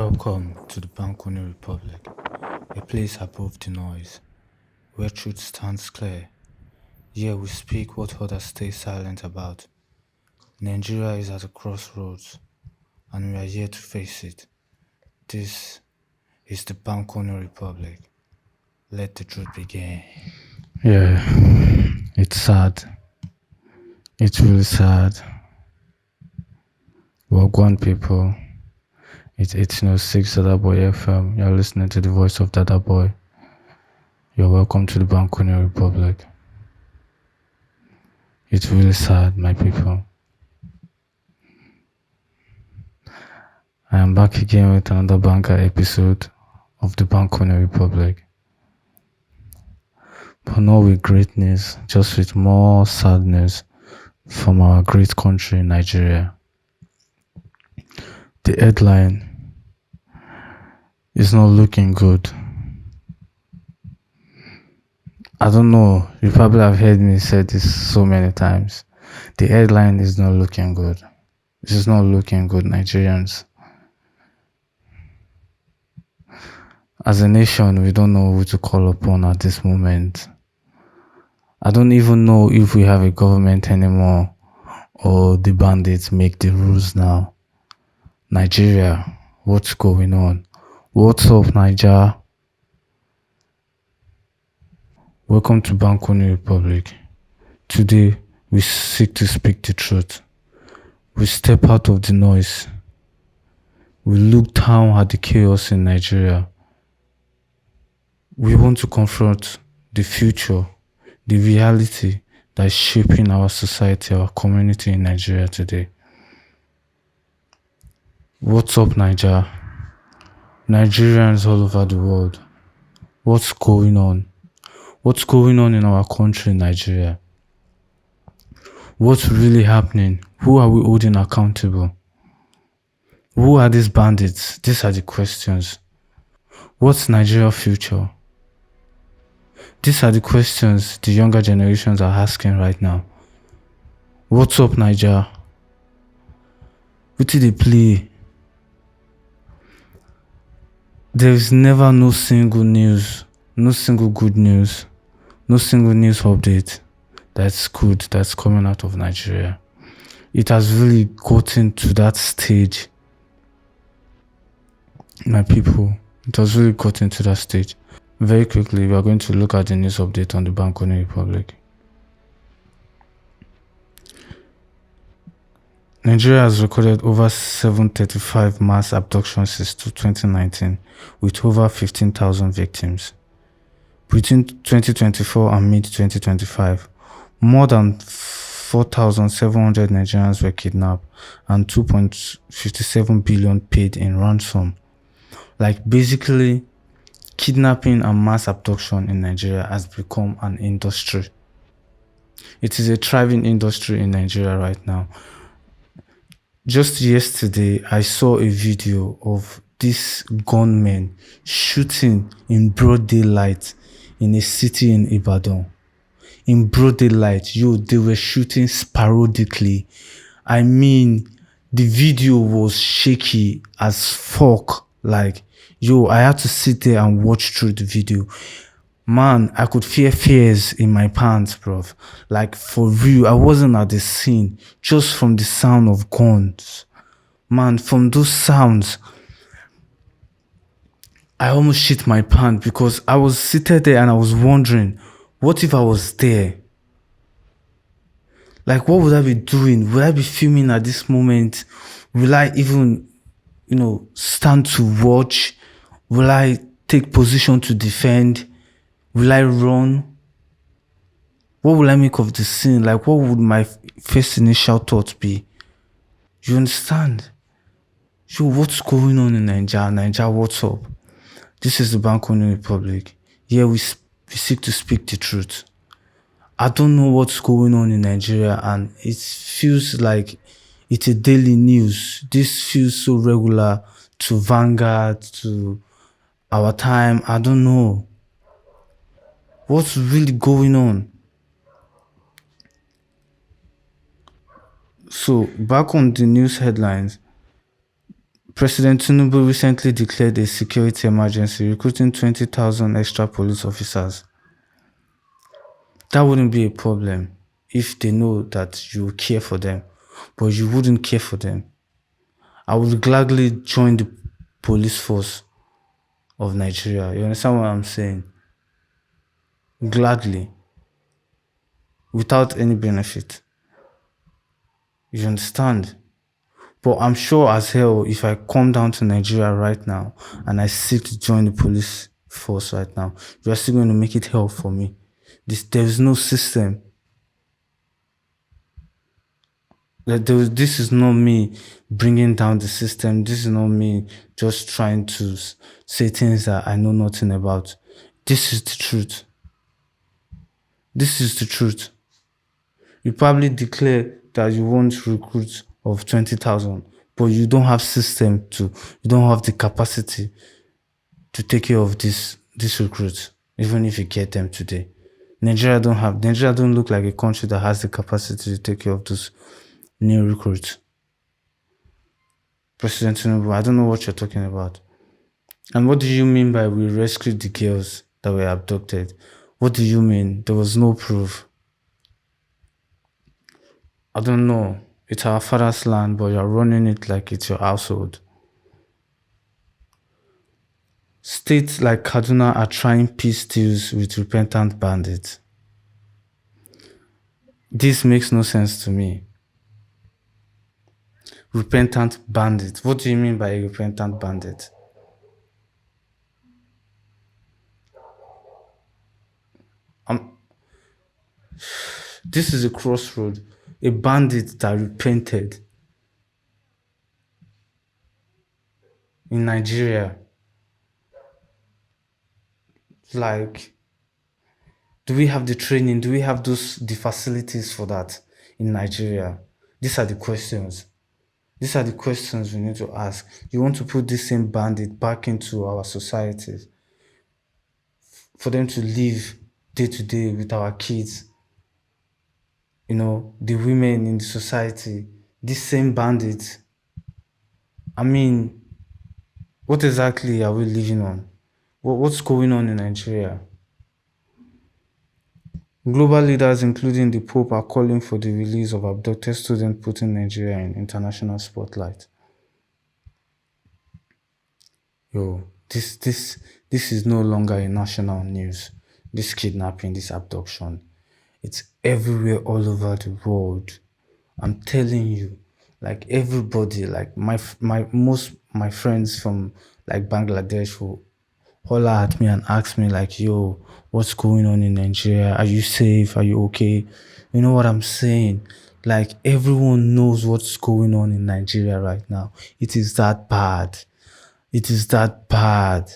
Welcome to the Balcony Republic, a place above the noise, where truth stands clear. Here we speak what others stay silent about. Nigeria is at a crossroads, and we are here to face it. This is the Balcony Republic. Let the truth begin. Yeah, it's sad. It's really sad. Wagwan people. It's 1806 Dadaboi FM. You're listening to the voice of Dadaboi. You're welcome to the Balcony Republic. It's really sad, my people. I am back again with another banker episode of the Balcony Republic. But not with greatness, just with more sadness from our great country, Nigeria. The headline is not looking good. I don't know, you probably have heard me say this so many times. The headline is not looking good. This is not looking good, Nigerians. As a nation, we don't know who to call upon at this moment. I don't even know if we have a government anymore or the bandits make the rules now. Nigeria, what's going on? What's up, Niger? Welcome to Balcony Republic. Today, we seek to speak the truth. We step out of the noise. We look down at the chaos in Nigeria. We want to confront the future, the reality that is shaping our society, our community in Nigeria today. What's up, Niger? Nigerians all over the world. What's going on? What's going on in our country, Nigeria? What's really happening? Who are we holding accountable? Who are these bandits? These are the questions. What's Nigeria's future? These are the questions the younger generations are asking right now. What's up, Niger? What did they play? There is never no single news, no single good news, no single news update that's good, that's coming out of Nigeria. It has really gotten to that stage, my people. It has really gotten to that stage. Very quickly, we are going to look at the news update on the Balcony Republic. Nigeria has recorded over 735 mass abductions since 2019, with over 15,000 victims. Between 2024 and mid-2025, more than 4,700 Nigerians were kidnapped and 2.57 billion paid in ransom. Like, basically, kidnapping and mass abduction in Nigeria has become an industry. It is a thriving industry in Nigeria right now. Just yesterday, I saw a video of these gunmen shooting in broad daylight in a city in Ibadan. In broad daylight, they were shooting sporadically. I mean, the video was shaky as fuck. Like, I had to sit there and watch through the video. Man, I could feel fears in my pants, bruv. Like, for real, I wasn't at the scene. Just from the sound of guns. Man, from those sounds, I almost shit my pants because I was seated there and I was wondering, what if I was there? Like, what would I be doing? Would I be filming at this moment? Will I even, stand to watch? Will I take position to defend? Will I run? What will I make of the scene? Like, what would my first initial thoughts be? You understand? What's going on in Nigeria? Nigeria, what's up? This is the Balcony Republic. Here we seek to speak the truth. I don't know what's going on in Nigeria, and it feels like it's a daily news. This feels so regular to Vanguard, to our time. I don't know. What's really going on? So, back on the news headlines, President Tinubu recently declared a security emergency, recruiting 20,000 extra police officers. That wouldn't be a problem if they know that you care for them, but you wouldn't care for them. I would gladly join the police force of Nigeria. You understand what I'm saying? Gladly. Without any benefit. You understand? But I'm sure as hell if I come down to Nigeria right now and I seek to join the police force right now, you are still going to make it hell for me. There's no system. This is not me bringing down the system. This is not me just trying to say things that I know nothing about. This is the truth. This is the truth. You probably declare that you want recruits of 20,000, but you don't have system you don't have the capacity to take care of these recruits, even if you get them today. Nigeria don't look like a country that has the capacity to take care of those new recruits. President Tinubu, I don't know what you're talking about. And what do you mean by we rescued the girls that were abducted? What do you mean? There was no proof. I don't know. It's our father's land, but you're running it like it's your household. States like Kaduna are trying peace deals with repentant bandits. This makes no sense to me. Repentant bandit. What do you mean by a repentant bandit? This is a crossroad. A bandit that repented in Nigeria. Like, do we have the training? Do we have the facilities for that in Nigeria? These are the questions. These are the questions we need to ask. You want to put this same bandit back into our society for them to live day to day with our kids, the women in the society, this same bandit. I mean, what exactly are we living on? What's going on in Nigeria? Global leaders, including the Pope, are calling for the release of abducted students, putting Nigeria in international spotlight. This is no longer a national news. This kidnapping, this abduction, it's everywhere all over the world. I'm telling you, like everybody, like my friends from like Bangladesh will holler at me and ask me like, yo, what's going on in Nigeria? Are you safe? Are you okay? You know what I'm saying? Like everyone knows what's going on in Nigeria right now. It is that bad. It is that bad.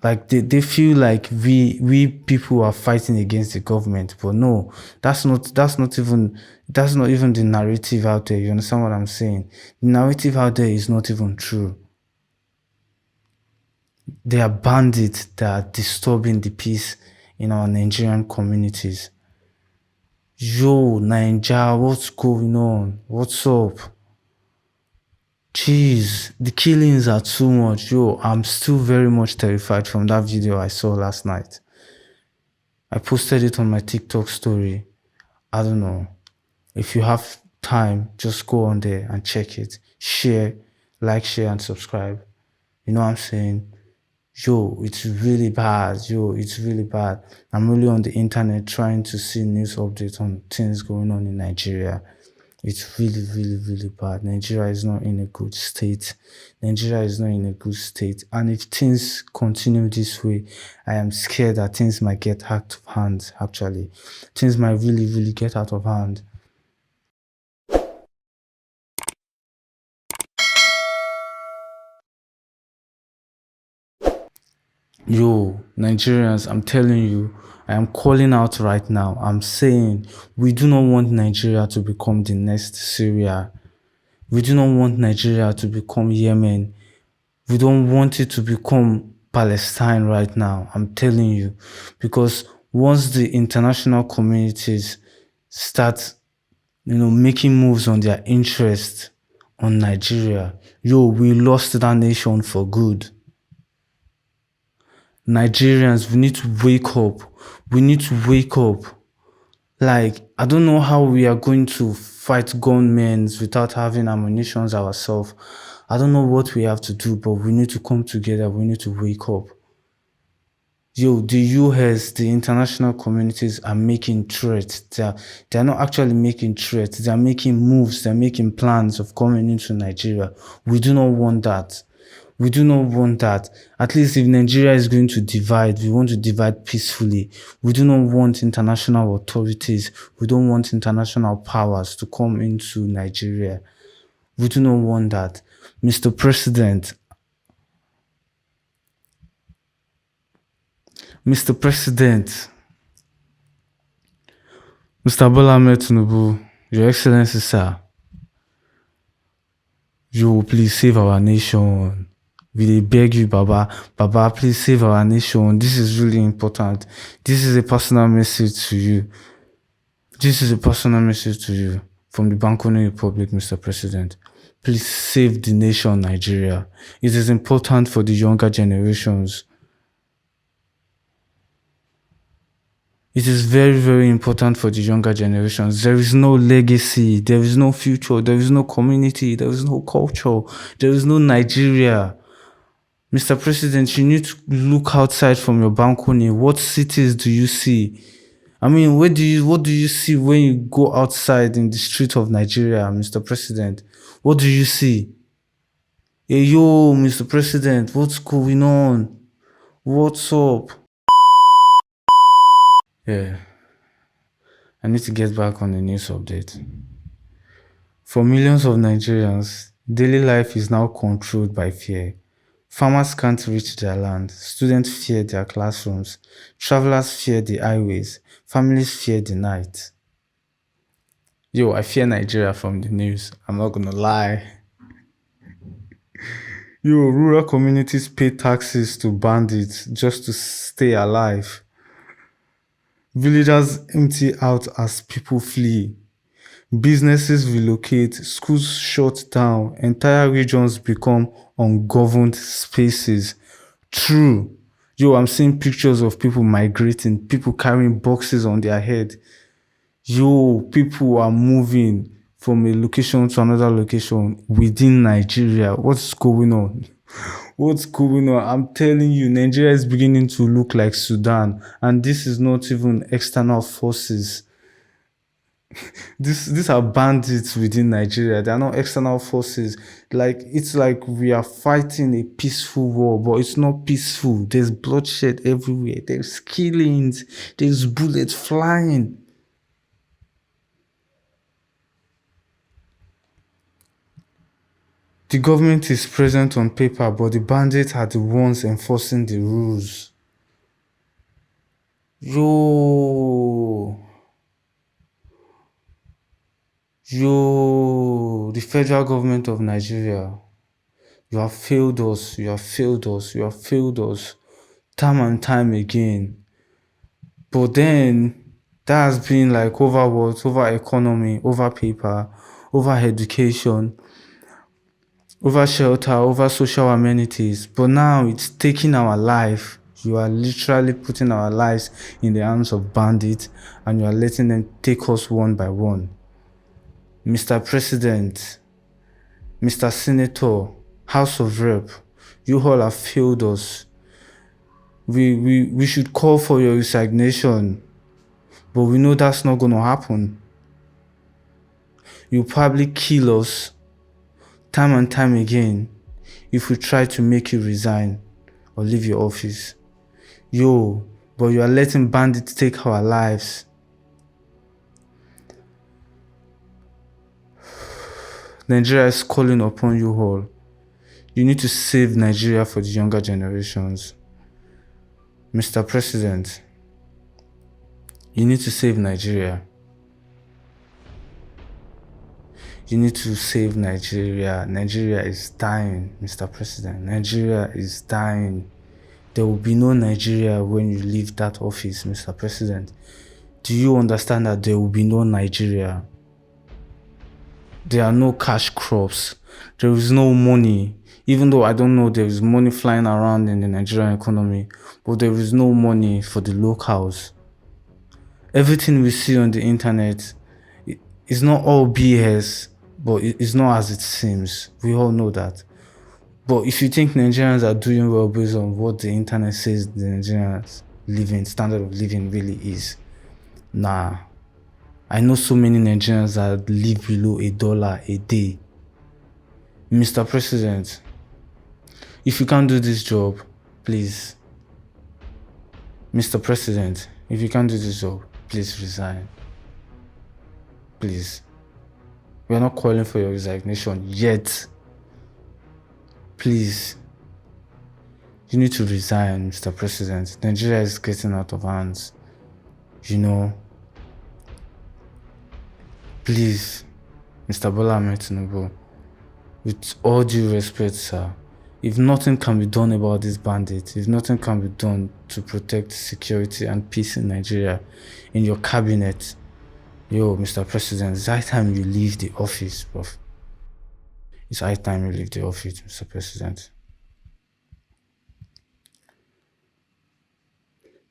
Like they feel like we people are fighting against the government, but no, that's not even the narrative out there. You understand what I'm saying? The narrative out there is not even true. They are bandits that are disturbing the peace in our Nigerian communities. Yo, Naija, what's going on? What's up? Jeez, the killings are too much. Yo, I'm still very much terrified from that video I saw last night. I posted it on my TikTok story. I don't know. If you have time, just go on there and check it. Share, share, and subscribe. You know what I'm saying? Yo, it's really bad. Yo, it's really bad. I'm really on the internet trying to see news updates on things going on in Nigeria. It's really, really, really bad. Nigeria is not in a good state. Nigeria is not in a good state. And if things continue this way, I am scared that things might get out of hand, actually. Things might really, really get out of hand. Yo, Nigerians, I'm telling you, I am calling out right now. I'm saying we do not want Nigeria to become the next Syria. We do not want Nigeria to become Yemen. We don't want it to become Palestine right now. I'm telling you. Because once the international communities start, making moves on their interests, on Nigeria. Yo, we lost that nation for good. Nigerians, we need to wake up. We need to wake up. Like, I don't know how we are going to fight gunmen without having ammunitions ourselves. I don't know what we have to do, but we need to come together. We need to wake up. Yo, the US, the international communities are making threats. They're not actually making threats. They're making moves. They're making plans of coming into Nigeria. We do not want that. We do not want that. At least if Nigeria is going to divide, we want to divide peacefully. We do not want international authorities. We don't want international powers to come into Nigeria. We do not want that. Mr. President, Mr. President, Mr. Bola Ahmed Tinubu, Your Excellency, sir, you will please save our nation. We dey beg you, Baba. Baba, please save our nation. This is really important. This is a personal message to you. This is a personal message to you from the Bankone Republic, Mr. President. Please save the nation, Nigeria. It is important for the younger generations. It is very, very important for the younger generations. There is no legacy. There is no future. There is no community. There is no culture. There is no Nigeria. Mr. President, you need to look outside from your balcony. What cities do you see? I mean, what do you see when you go outside in the street of Nigeria, Mr. President? What do you see? Hey, yo, Mr. President, what's going on? What's up? Yeah, I need to get back on the news update. For millions of Nigerians, daily life is now controlled by fear. Farmers can't reach their land, students fear their classrooms, travelers fear the highways, families fear the night. Yo, I fear Nigeria from the news, I'm not gonna lie. Yo, rural communities pay taxes to bandits just to stay alive. Villagers empty out as people flee. Businesses relocate, schools shut down, entire regions become ungoverned spaces. True. Yo, I'm seeing pictures of people migrating, people carrying boxes on their head. Yo, people are moving from a location to another location within Nigeria. What's going on? What's going on? I'm telling you, Nigeria is beginning to look like Sudan, and this is not even external forces. These are bandits within Nigeria. They are not external forces. Like, it's like we are fighting a peaceful war, but it's not peaceful. There's bloodshed everywhere. There's killings. There's bullets flying. The government is present on paper, but the bandits are the ones enforcing the rules. Yo, the federal government of Nigeria, you have failed us, you have failed us, you have failed us, time and time again. But then, that has been like over what? Over economy, over paper, over education, over shelter, over social amenities. But now it's taking our life. You are literally putting our lives in the hands of bandits, and you are letting them take us one by one. Mr. President, Mr. Senator, House of Rep, you all have failed us. We should call for your resignation, but we know that's not going to happen. You'll probably kill us time and time again if we try to make you resign or leave your office. Yo, but you are letting bandits take our lives. Nigeria is calling upon you all. You need to save Nigeria for the younger generations. Mr. President, you need to save Nigeria. You need to save Nigeria. Nigeria is dying, Mr. President. Nigeria is dying. There will be no Nigeria when you leave that office, Mr. President. Do you understand that there will be no Nigeria? There are no cash crops. There is no money. Even though I don't know there is money flying around in the Nigerian economy, but there is no money for the locals. Everything we see on the internet is not all BS, but it's not as it seems. We all know that. But if you think Nigerians are doing well based on what the internet says the Nigerians standard of living really is, nah. I know so many Nigerians that live below $1 a day. Mr. President, if you can't do this job, please. Mr. President, if you can't do this job, please resign. Please. We are not calling for your resignation yet. Please. You need to resign, Mr. President. Nigeria is getting out of hands. Please, Mr. Bola Ahmed Tinubu, with all due respect, sir, if nothing can be done about these bandits, if nothing can be done to protect security and peace in Nigeria, in your cabinet, Mr. President, it's high time you leave the office, bro. It's high time you leave the office, Mr. President.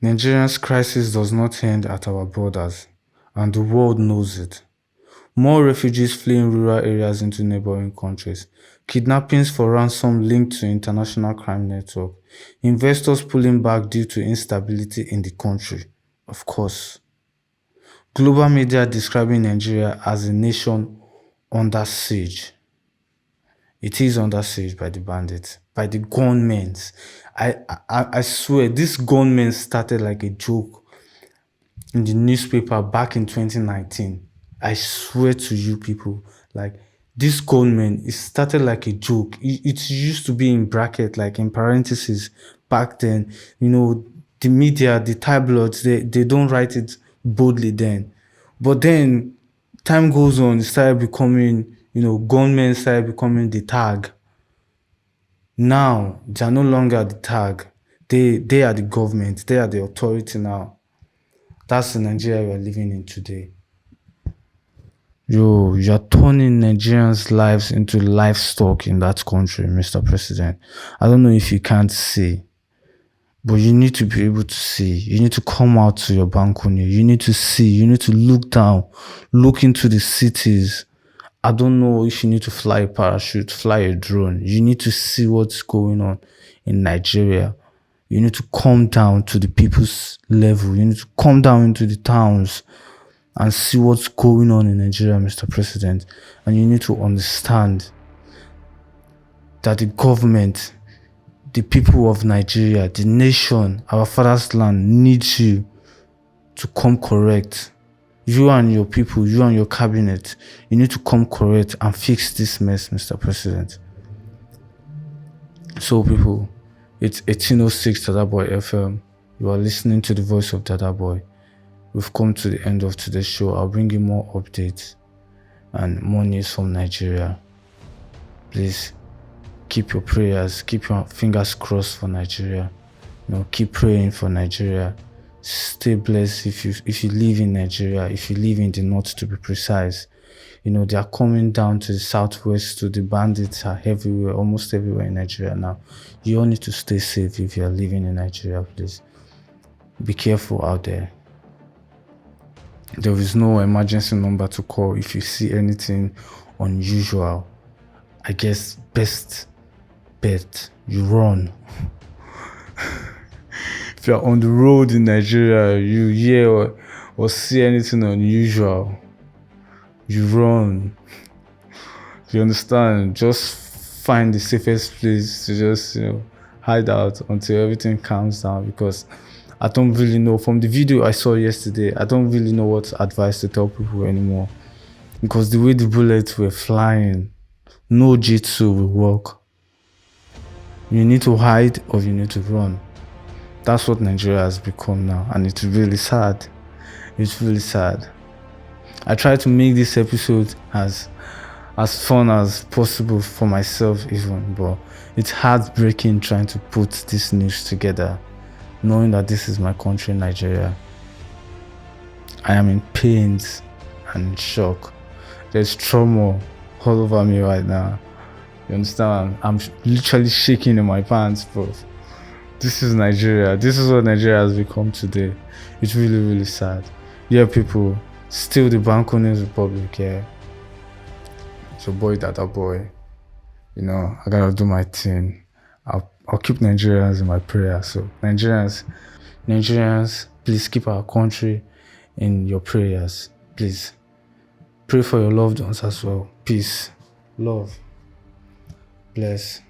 Nigeria's crisis does not end at our borders, and the world knows it. More refugees fleeing rural areas into neighboring countries, kidnappings for ransom linked to international crime network, investors pulling back due to instability in the country, of course. Global media describing Nigeria as a nation under siege. It is under siege by the bandits, by the gunmen. I swear, this gunmen started like a joke in the newspaper back in 2019. I swear to you people, like this gunmen, it started like a joke. It used to be in bracket, like in parentheses back then. The media, the tabloids, they don't write it boldly then. But then time goes on, it started becoming, gunmen started becoming the tag. Now, they are no longer the tag. They are the government. They are the authority now. That's the Nigeria we are living in today. You are turning Nigerians' lives into livestock in that country, Mr. President. I don't know if you can't see, but you need to be able to see. You need to come out to your balcony. You need to see. You need to look down, look into the cities. I don't know if you need to fly a parachute, fly a drone. You need to see what's going on in Nigeria. You need to come down to the people's level. You need to come down into the towns and see what's going on in Nigeria, Mr. President. And you need to understand that the government, the people of Nigeria, the nation, our father's land needs you to come correct. You and your people, you and your cabinet, you need to come correct and fix this mess, Mr. President. So people, it's 1806 Dadaboi FM. You are listening to the voice of Dadaboi. We've come to the end of today's show. I'll bring you more updates and more news from Nigeria. Please keep your prayers, keep your fingers crossed for Nigeria. Keep praying for Nigeria. Stay blessed if you live in Nigeria, if you live in the north to be precise. They are coming down to the southwest, to the bandits are everywhere, almost everywhere in Nigeria now. You all need to stay safe if you are living in Nigeria, please. Be careful out there. There is no emergency number to call if you see anything unusual. I guess best bet you run. If you're on the road in Nigeria, you hear or see anything unusual, you run. You understand? Just find the safest place to just hide out until everything calms down, because I don't really know. From the video I saw yesterday, I don't really know what advice to tell people anymore, because the way the bullets were flying, no jitsu will work. You need to hide or you need to run. That's what Nigeria has become now, and it's really sad. It's really sad. I try to make this episode as fun as possible for myself even, but it's heartbreaking trying to put this news together, knowing that this is my country, Nigeria. I am in pains and shock. There's trauma all over me right now. You understand? I'm literally shaking in my pants, bro. This is Nigeria. This is what Nigeria has become today. It's really, really sad. Yeah, people. Still the Bankonis Republic, yeah. It's your boy Dadaboi. You know, I gotta do my thing. I'll keep Nigerians in my prayer. So Nigerians, please keep our country in your prayers. Please. Pray for your loved ones as well. Peace. Love. Bless.